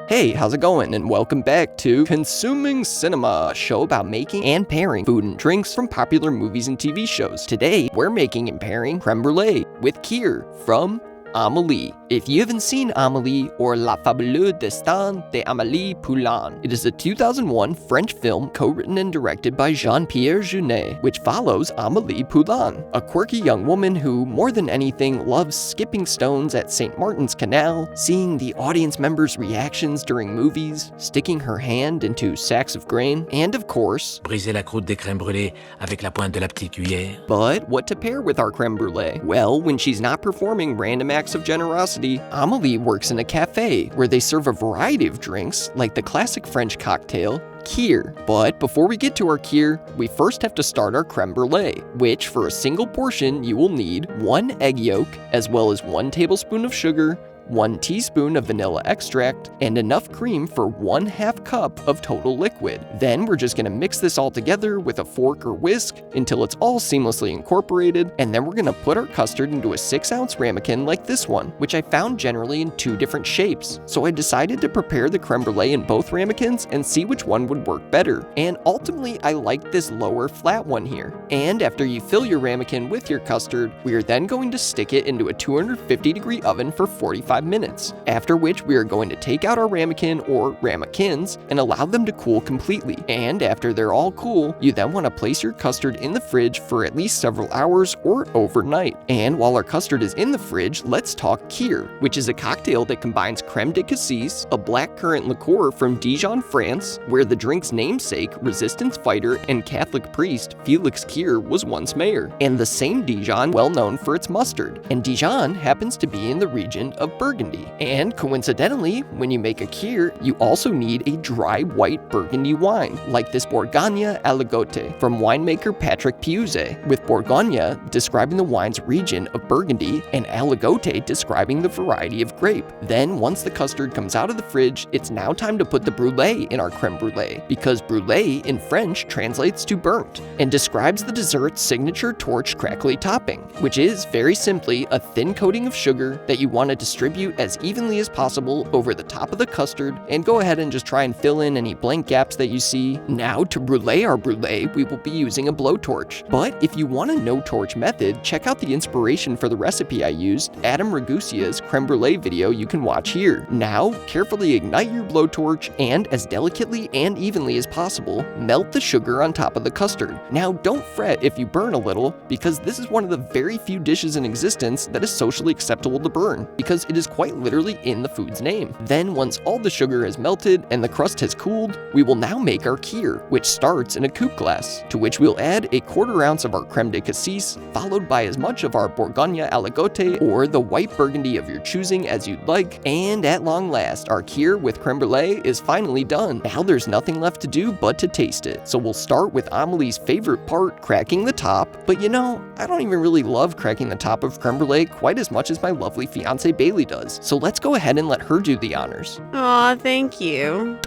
Hey, how's it going? And welcome back to Consuming Cinema, a show about making and pairing food and drinks from popular movies and TV shows. Today, we're making and pairing crème brûlée with Kir from Amélie. If you haven't seen Amélie or La fabuleuse destin d'Amélie Poulain, it is a 2001 French film co-written and directed by Jean-Pierre Jeunet, which follows Amélie Poulain, a quirky young woman who, more than anything, loves skipping stones at St. Martin's Canal, seeing the audience members' reactions during movies, sticking her hand into sacks of grain, and of course, briser la croûte des crèmes brûlées avec la pointe de la petite cuillère. But what to pair with our crème brûlée? Well, when she's not performing random acts of generosity, Amélie works in a cafe where they serve a variety of drinks like the classic French cocktail, Kir. But before we get to our Kir, we first have to start our crème brûlée, which for a single portion you will need 1 egg yolk, as well as 1 tablespoon of sugar, 1 teaspoon of vanilla extract, and enough cream for 1/2 cup of total liquid. Then we're just gonna mix this all together with a fork or whisk until it's all seamlessly incorporated, and then we're gonna put our custard into a 6-ounce ramekin like this one, which I found generally in 2 different shapes. So I decided to prepare the crème brûlée in both ramekins and see which one would work better. And ultimately, I like this lower flat one here. And after you fill your ramekin with your custard, we are then going to stick it into a 250-degree oven for 45 minutes, after which we are going to take out our ramekin or ramekins and allow them to cool completely. And after they're all cool, you then want to place your custard in the fridge for at least several hours or overnight. And while our custard is in the fridge, let's talk Kir, which is a cocktail that combines crème de cassis, a blackcurrant liqueur from Dijon, France, where the drink's namesake, resistance fighter and Catholic priest Felix Kir was once mayor, and the same Dijon well known for its mustard. And Dijon happens to be in the region of Burgundy. And coincidentally, when you make a Kir, you also need a dry white Burgundy wine, like this Bourgogne à la Goutte from winemaker Patrick Piuzet, with Bourgogne describing the wine's region of Burgundy and à la Goutte describing the variety of grape. Then, once the custard comes out of the fridge, it's now time to put the brûlée in our crème brûlée, because brûlée in French translates to burnt, and describes the dessert's signature torched crackly topping, which is very simply a thin coating of sugar that you want to distribute as evenly as possible over the top of the custard, and go ahead and just try and fill in any blank gaps that you see. Now, to brûler our brûlée, we will be using a blowtorch. But if you want a no-torch method, check out the inspiration for the recipe I used, Adam Ragusia's crème brûlée video you can watch here. Now, carefully ignite your blowtorch and, as delicately and evenly as possible, melt the sugar on top of the custard. Now, don't fret if you burn a little, because this is one of the very few dishes in existence that is socially acceptable to burn, because it is quite literally in the food's name. Then, once all the sugar has melted and the crust has cooled, we will now make our Kir, which starts in a coupe glass, to which we'll add a 1/4 ounce of our crème de cassis, followed by as much of our Bourgogne à la Goutte or the white Burgundy of your choosing as you'd like. And at long last, our Kir with crème brûlée is finally done. Now there's nothing left to do but to taste it. So we'll start with Amélie's favorite part, cracking the top. But you know, I don't even really love cracking the top of crème brûlée quite as much as my lovely fiance Bailey does. So let's go ahead and let her do the honors. Aw, thank you.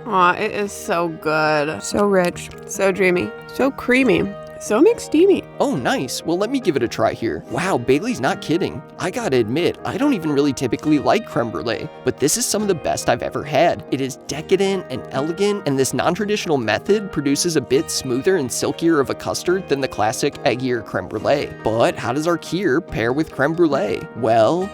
Aw, it is so good. So rich, so dreamy, so creamy, so McSteamy. Oh, nice. Well, let me give it a try here. Wow, Bailey's not kidding. I gotta admit, I don't even really typically like crème brûlée, but this is some of the best I've ever had. It is decadent and elegant, and this non-traditional method produces a bit smoother and silkier of a custard than the classic Egg Yolk crème brûlée. But how does our Kir pair with crème brûlée? Well,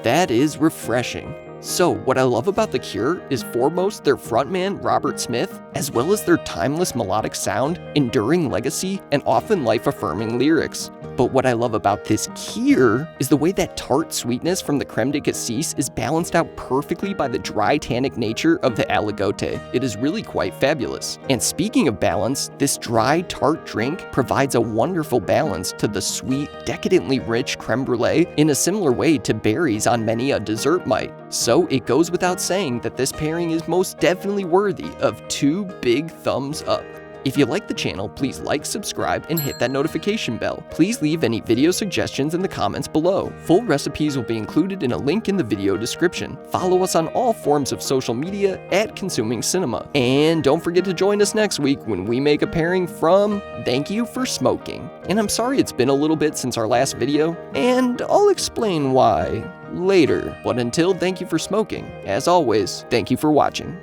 that is refreshing. So, what I love about the Kir is foremost their frontman, Robert Smith, as well as their timeless melodic sound, enduring legacy, and often life-affirming lyrics. But what I love about this Kir is the way that tart sweetness from the crème de cassis is balanced out perfectly by the dry tannic nature of the à la Goutte. It is really quite fabulous. And speaking of balance, this dry tart drink provides a wonderful balance to the sweet, decadently rich crème brûlée in a similar way to berries on many a dessert might. So it goes without saying that this pairing is most definitely worthy of 2 big thumbs up. If you like the channel, please like, subscribe, and hit that notification bell. Please leave any video suggestions in the comments below. Full recipes will be included in a link in the video description. Follow us on all forms of social media at Consuming Cinema. And don't forget to join us next week when we make a pairing from Thank You for Smoking. And I'm sorry it's been a little bit since our last video, and I'll explain why later. But until thank you for smoking, as always, thank you for watching.